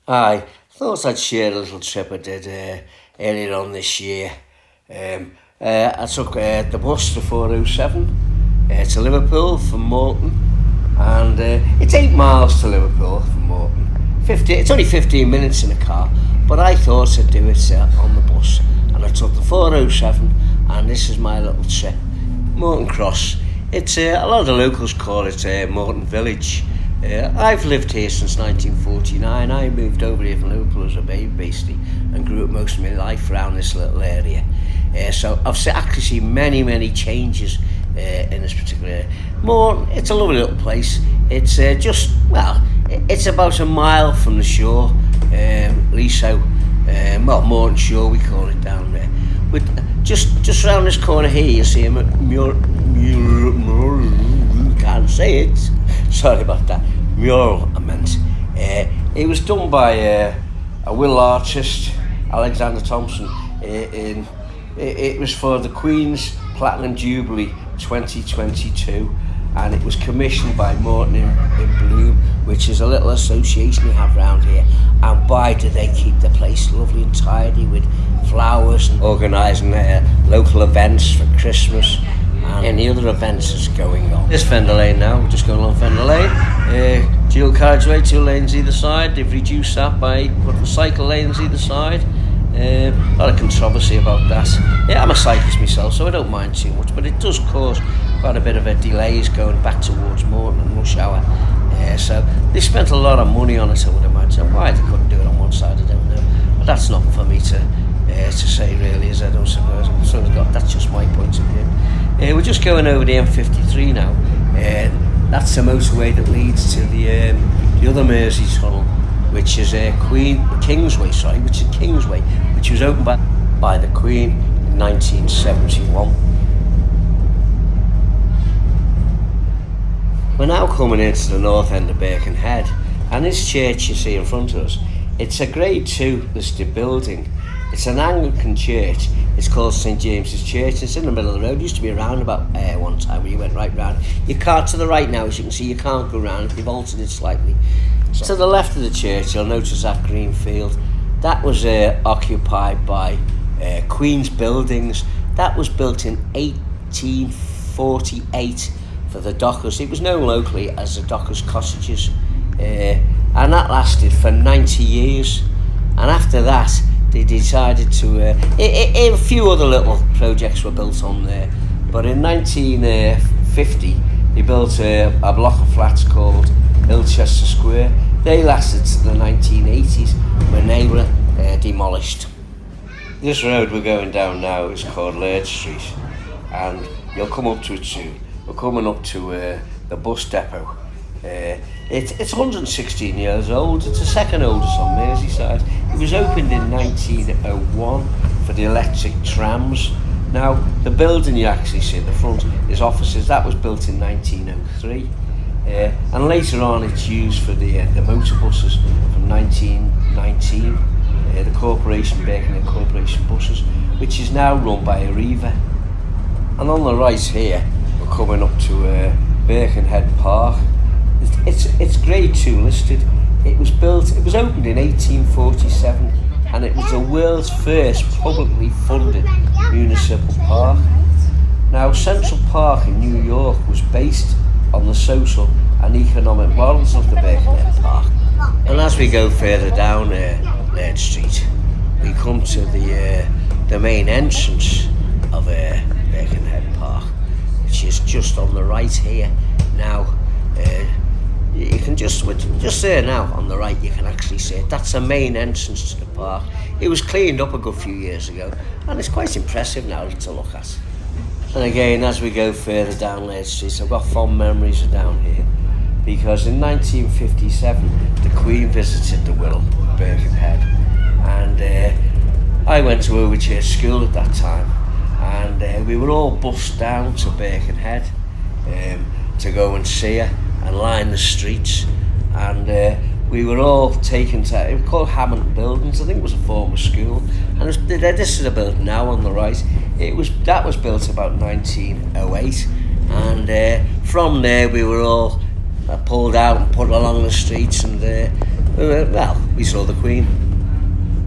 I thought I'd share a little trip I did earlier on this year. I took the bus to 407 to Liverpool from Morton, and it's 8 miles to Liverpool from Morton. It's only 15 minutes in a car, but I thought I'd do it on the bus, and I took the 407, and this is my little trip. Morton Cross. It's a lot of the locals call it Morton Village. I've lived here since 1949. I moved over here from Liverpool as a baby, basically, and grew up most of my life around this little area. So I've actually seen many changes in this particular area. Morton, it's a lovely little place. It's it's about a mile from the shore, Liso, Morton Shore we call it down there. With just around this corner here, you see a can't say it. Sorry about that. Mural, I meant. It was done by a will artist, Alexander Thompson. It was for the Queen's Platinum Jubilee 2022, and it was commissioned by Morton in Bloom, which is a little association you have around here. And boy, do they keep the place lovely and tidy with flowers and organising local events for Christmas and any other events that's going on. This Fender Lane now, we're just going along Fender Lane. Dual carriageway, 2 lanes either side. They've reduced that by putting cycle lanes either side. A lot of controversy about that. Yeah, I'm a cyclist myself, so I don't mind too much, but it does cause quite a bit of a delays going back towards Morton and rush hour. So they spent a lot of money on it, I would imagine. Why they couldn't do it on one side, I don't know. But that's not for me to say really, as I don't suppose. That's just my point of view. We're just going over the M53 now. That's the motorway that leads to the other Mersey tunnel, which is Kingsway, which was opened by the Queen in 1971. We're now coming into the north end of Birkenhead, and this church you see in front of us, it's a Grade 2 listed building. It's an Anglican church. It's called St James's Church. It's in the middle of the road. It used to be a roundabout one time where you went right round. You can't, to the right now, as you can see, you can't go round. They've altered it slightly. So, to the left of the church, you'll notice that green field. That was occupied by Queen's Buildings. That was built in 1848 for the dockers. It was known locally as the Dockers' Cottages. And that lasted for 90 years. And after that, they decided to... a few other little projects were built on there. But in 1950, they built a block of flats called Ilchester Square. They lasted to the 1980s when they were demolished. This road we're going down now is called Laird Street, and you'll come up to it soon. We're coming up to the bus depot. It's 116 years old. It's the second oldest on Merseyside. It was opened in 1901 for the electric trams. Now, the building you actually see at the front is offices. That was built in 1903. And later on it's used for the motor buses from 1919. The Birkenhead Corporation buses, which is now run by Arriva. And on the right here, we're coming up to Birkenhead Park. It's Grade 2 listed. It was opened in 1847, and it was the world's first publicly funded municipal park. Now, Central Park in New York was based on the social and economic models of the Birkenhead Park. And as we go further down Laird Street, we come to the main entrance of Birkenhead Park, which is just on the right here. Now, you can just there now on the right, you can actually see it. That's the main entrance to the park. It was cleaned up a good few years ago, and it's quite impressive now to look at. And again, as we go further down Laird Street, I've got fond memories of down here, because in 1957 the Queen visited the Wirral, Birkenhead, and I went to Overchurch School at that time, and we were all bussed down to Birkenhead to go and see her and line the streets, and we were all taken to, it was called Hamilton Buildings, I think it was a former school, and this is a building now on the right. That was built about 1908, and from there we were all pulled out and put along the streets, and Well, we saw the Queen.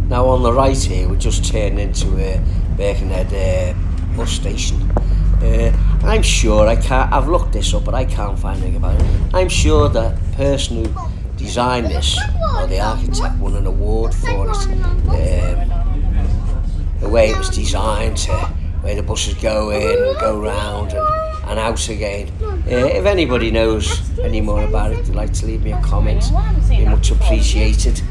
Now on the right here, we just turned into Birkenhead bus station. I'm sure I've looked this up, but I can't find anything about it. I'm sure the person who designed this, or the architect, won an award for it. The way it was designed, where the buses go in and go round and out again. If anybody knows any more about it, they'd like to leave me a comment. Be much appreciated.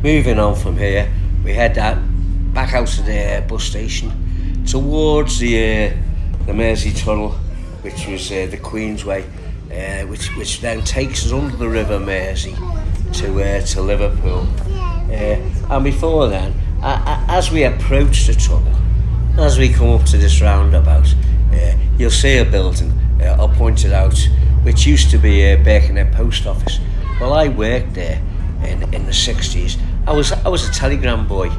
Moving on from here, we head back out to the bus station towards the Mersey Tunnel, which was the Queensway, which then takes us under the River Mersey to Liverpool. And before then, as we approach the tunnel, as we come up to this roundabout, you'll see a building, I'll point it out, which used to be a Birkenhead post office. Well, I worked there in the 60s. I was a telegram boy,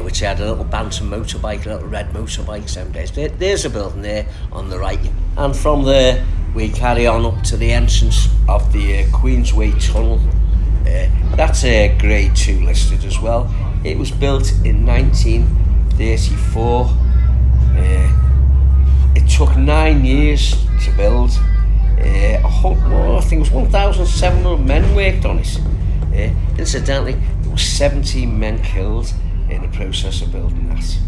which had a little Bantam motorbike, little red motorbikes them days. There's a building there on the right. And from there, we carry on up to the entrance of the Queensway tunnel. That's grade 2 listed as well. It was built in 1934. It took 9 years to build. I think it was 1,700 men worked on it. Incidentally, there were 17 men killed in the process of building that.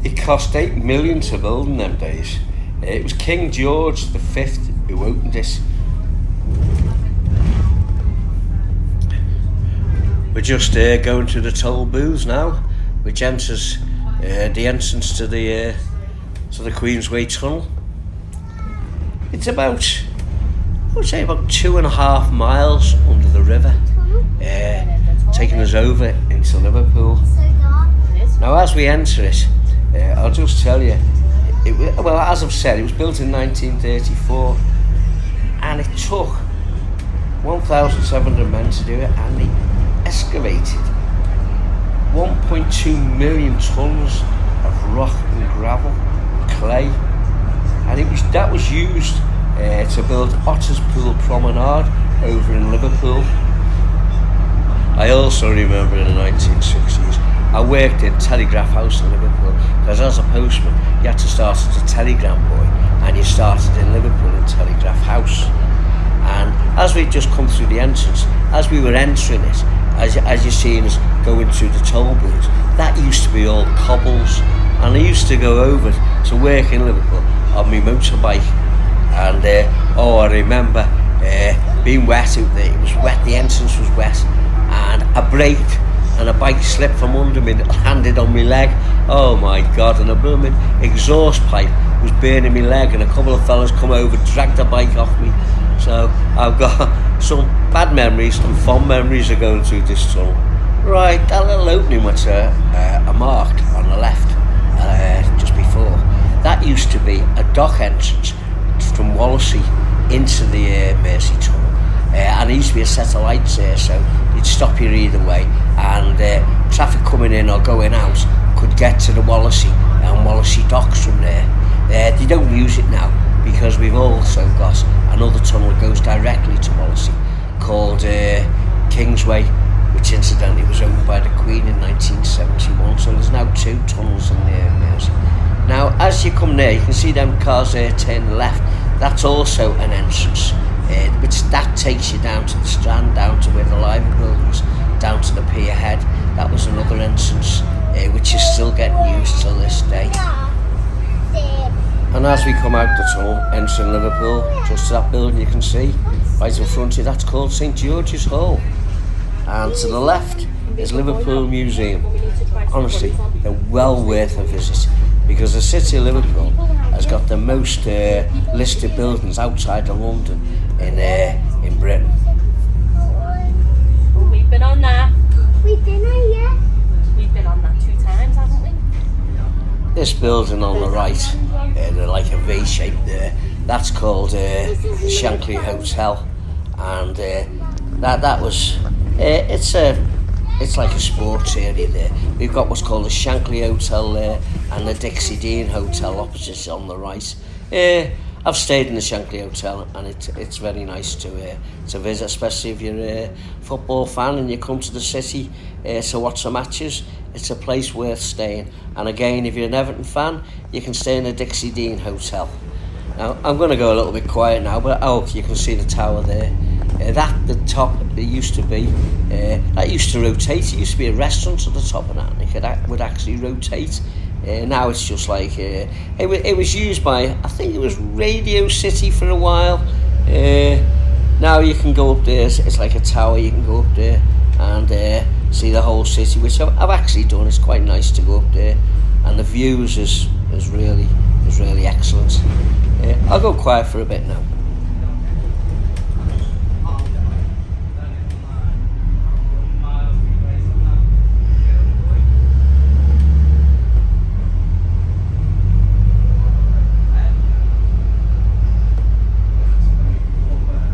It cost $8 million to build in them days. It was King George V who opened it. We're just going to the toll booths now, which enters the entrance to the Queensway tunnel. It's about 2.5 miles under the river, taking us over into Liverpool. Now, as we enter it, I'll just tell you, well, as I've said, it was built in 1934, and it took 1,700 men to do it, and they excavated 1.2 million tons of rock and gravel, clay, and that was used to build Otter's Pool Promenade over in Liverpool. I also remember in the 1960s, I worked in Telegraph House in Liverpool, because as a postman, you had to start as a telegram boy, and you started in Liverpool in Telegraph House. And as we'd just come through the entrance, as we were entering it, as you're seeing us going through the toll booths, that used to be all cobbles, and I used to go over to work in Liverpool on my motorbike. And I remember being wet. It was wet. The entrance was wet, and I braked, and a bike slipped from under me and landed on my leg. Oh my God! And a blooming exhaust pipe was burning my leg, and a couple of fellas come over, dragged the bike off me. So I've got some bad memories and fond memories of going through this tunnel. Right, that little opening which I marked on the left just before, that used to be a dock entrance from Wallasey into the Mersey tunnel, and there used to be a set of lights there, so you'd stop you either way, and traffic coming in or going out could get to the Wallasey and Wallasey docks from there. They don't use it now, because we've also got another tunnel that goes directly to Wallasey called Kingsway, which incidentally was owned by the Queen in 1971, so there's now 2 tunnels in the Mersey. Now, as you come there, you can see them cars there turn left. That's also an entrance, which that takes you down to the Strand, down to where the Library buildings, down to the pier head. That was another entrance, which is still getting used till this day. And as we come out the tunnel, entering Liverpool, just to that building you can see, right in front of you, that's called St George's Hall. And to the left is Liverpool Museum. Honestly, they're well worth a visit, because the city of Liverpool has got the most listed buildings outside of London in Britain. We've been on that. We've been on, yeah. We've been on that 2 times, haven't we? This building on the right, they're like a V shape there, that's called the Shankly Hotel, and that was it's like a sports area there. We've got what's called the Shankly Hotel there, and the Dixie Dean Hotel opposite on the right. I've stayed in the Shankly Hotel, and it's very nice to visit, especially if you're a football fan and you come to the city to watch the matches. It's a place worth staying. And again, if you're an Everton fan, you can stay in the Dixie Dean Hotel. Now, I'm going to go a little bit quiet now, but you can see the tower there. The top, it used to be, that used to rotate. It used to be a restaurant at the top of that, and it would actually rotate. Now it's just like, it was used by, I think it was Radio City for a while. Now you can go up there, it's like a tower, you can go up there and see the whole city, which I've actually done. It's quite nice to go up there, and the views is really excellent. I'll go quiet for a bit now.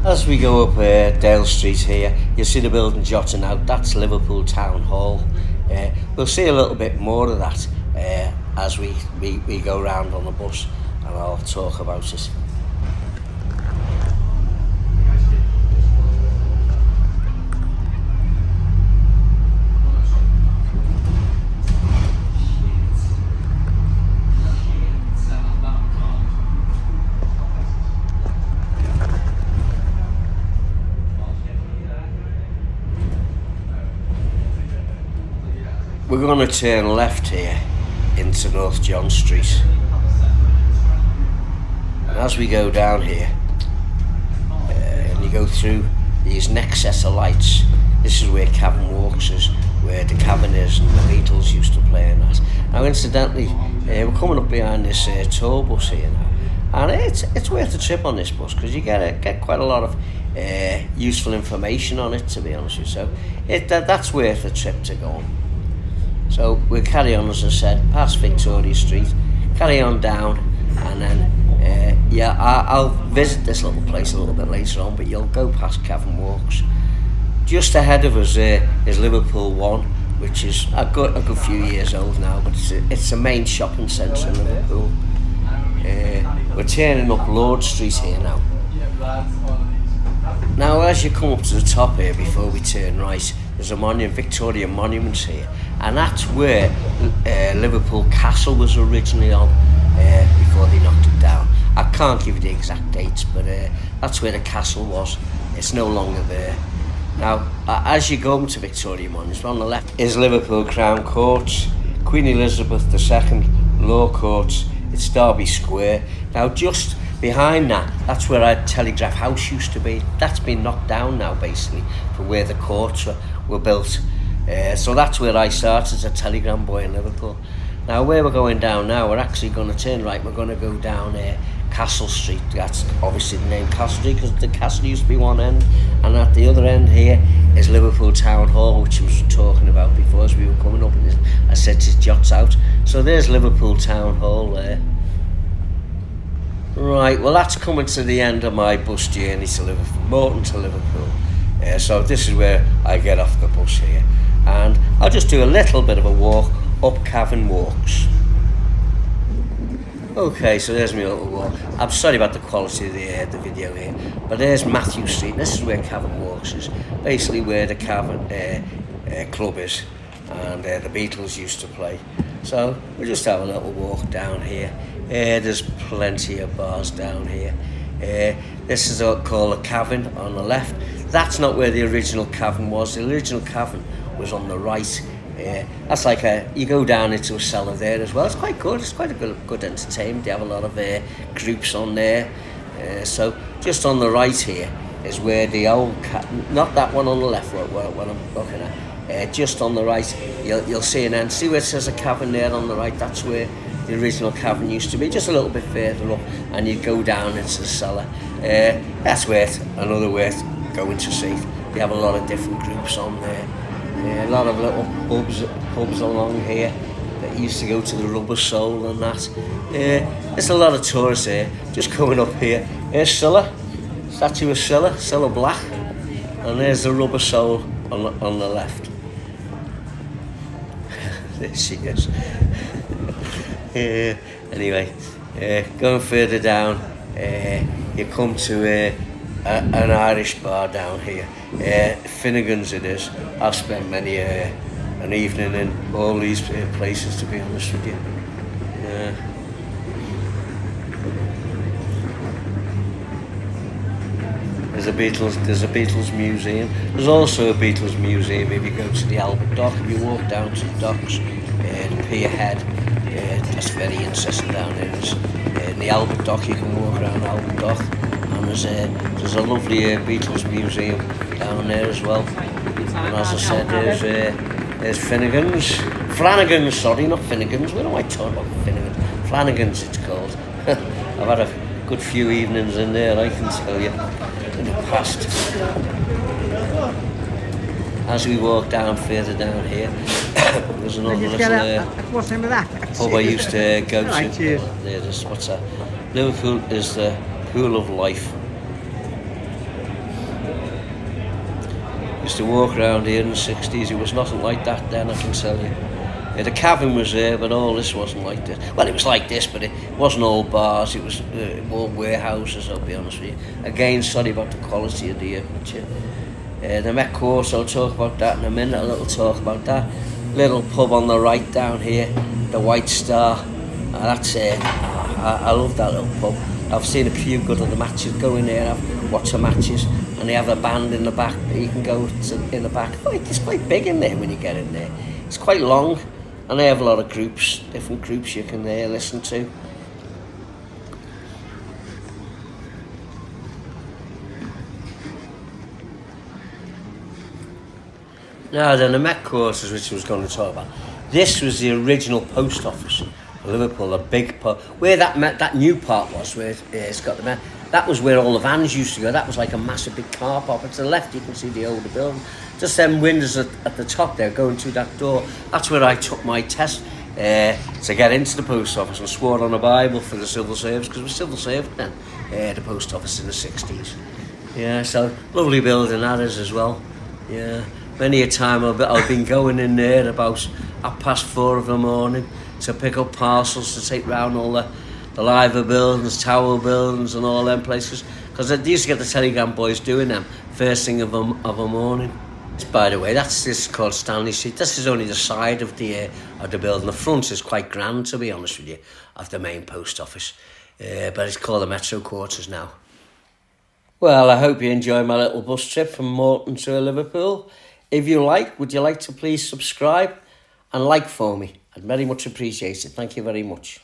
As we go up Dale Street here, you'll see the building jotting out. That's Liverpool Town Hall. We'll see a little bit more of that as we go round on the bus, and I'll talk about it. We're going to turn left here into North John Street, and as we go down here and you go through these next set of lights, this is where Cavern Walks is, where the Caverners and the Beatles used to play in that. Now incidentally, we're coming up behind this tour bus here now, and it's worth a trip on this bus because you get quite a lot of useful information on it, to be honest with you. So that's worth a trip to go on. So we'll carry on, as I said, past Victoria Street, carry on down, and then, I'll visit this little place a little bit later on, but you'll go past Cavern Walks. Just ahead of us is Liverpool 1, which is a good few years old now, but it's the main shopping centre in Liverpool. We're turning up Lord Street here now. Now, as you come up to the top here, before we turn right, there's a Victoria monument here, and that's where Liverpool Castle was originally on before they knocked it down. I can't give you the exact dates, but that's where the castle was. It's no longer there. Now, as you go to Victoria Monument, on the left is Liverpool Crown Courts, Queen Elizabeth II Law Courts, it's Derby Square. Now, just behind that's where our Telegraph House used to be. That's been knocked down now, basically, for where the courts were built. So that's where I started as a telegram boy in Liverpool. Now, where we're going down now, we're actually going to turn right. We're going to go down Castle Street. That's obviously the name Castle Street because the castle used to be one end, and at the other end here is Liverpool Town Hall, which I was talking about before as we were coming up, and I said it jots out. So there's Liverpool Town Hall there. Right, well, that's coming to the end of my bus journey to Liverpool, Morton to Liverpool. So this is where I get off the bus here, and I'll just do a little bit of a walk up Cavern Walks. Okay, so there's my little walk. I'm sorry about the quality of the video here, but there's Matthew Street. This is where Cavern Walks is, basically where the Cavern club is, and the Beatles used to play. So we'll just have a little walk down here. There's plenty of bars down here. This is called a cavern on the left. That's not where the original cavern was. The original cavern was on the right. That's like you go down into a cellar there as well. It's quite good. It's quite a good entertainment. They have a lot of groups on there. So just on the right here is where the old not that one on the left, what I'm looking at. Just on the right, you'll see an end. See where it says a cavern there on the right? That's where the original cavern used to be, just a little bit further up, and you'd go down into the cellar. That's another worth going to see. They have a lot of different groups on there. A lot of little pubs along here that used to go to the Rubber Soul and that. There's a lot of tourists here, just coming up here. Here's Scylla, statue of Scylla Black, and there's the Rubber Soul on the left. There she is. Anyway, going further down you come to an Irish bar down here. Finnegan's it is. I've spent many an evening in all these places, to be honest with you. There's a Beatles museum. There's also a Beatles museum if you go to the Albert Dock. If you walk down to the docks, the pier head, that's very interesting down there. In the Albert Dock, you can walk around Albert Dock, and there's a lovely Beatles museum down there as well. And as I said, there's Flanagan's, sorry, not Finnegan's. What am I talking about? Finnegan's. Flanagan's it's called. I've had a good few evenings in there, I can tell you, in the past. As we walk down further down here, there's another little what's the name of that? pub I used to go Right, to. cheers. There it is. What's that? Liverpool is the pool of life. Used to walk around here in the 60s. It was nothing like that then, I can tell you. The cabin was there, but all this wasn't like this. Well, it was like this, but it wasn't all bars. It was more warehouses, I'll be honest with you. Again, sorry about the quality of the picture. The Met Course, I'll talk about that in a minute. A little talk about that. Little pub on the right down here, the White Star. That's it. I love that little pub. I've seen a few good of the matches. Go in there, watch the matches, and they have a band in the back. You can go in the back. It's quite big in there when you get in there. It's quite long, and they have a lot of groups, different groups you can listen to. Now then, the Met Courses, which I was going to talk about. This was the original post office of Liverpool, a big pub. Where that new part was, where it's got the Met, that was where all the vans used to go. That was like a massive big car park. And to the left, you can see the older building. Just them windows at the top there, going through that door. That's where I took my test to get into the post office, and swore on a Bible for the civil service, because it was civil service then, the post office in the 60s. Yeah, so lovely building that is as well. Yeah. Many a time I've been going in there about 4:30 in the morning to pick up parcels to take round all the liver buildings, tower buildings and all them places. Because I used to get the Telegram boys doing them first thing of a morning. By the way, this is called Stanley Street. This is only the side of the building. The front is quite grand, to be honest with you, of the main post office. But it's called the Metro Quarters now. Well, I hope you enjoyed my little bus trip from Morton to Liverpool. If you would you like to please subscribe and like for me? I'd very much appreciate it. Thank you very much.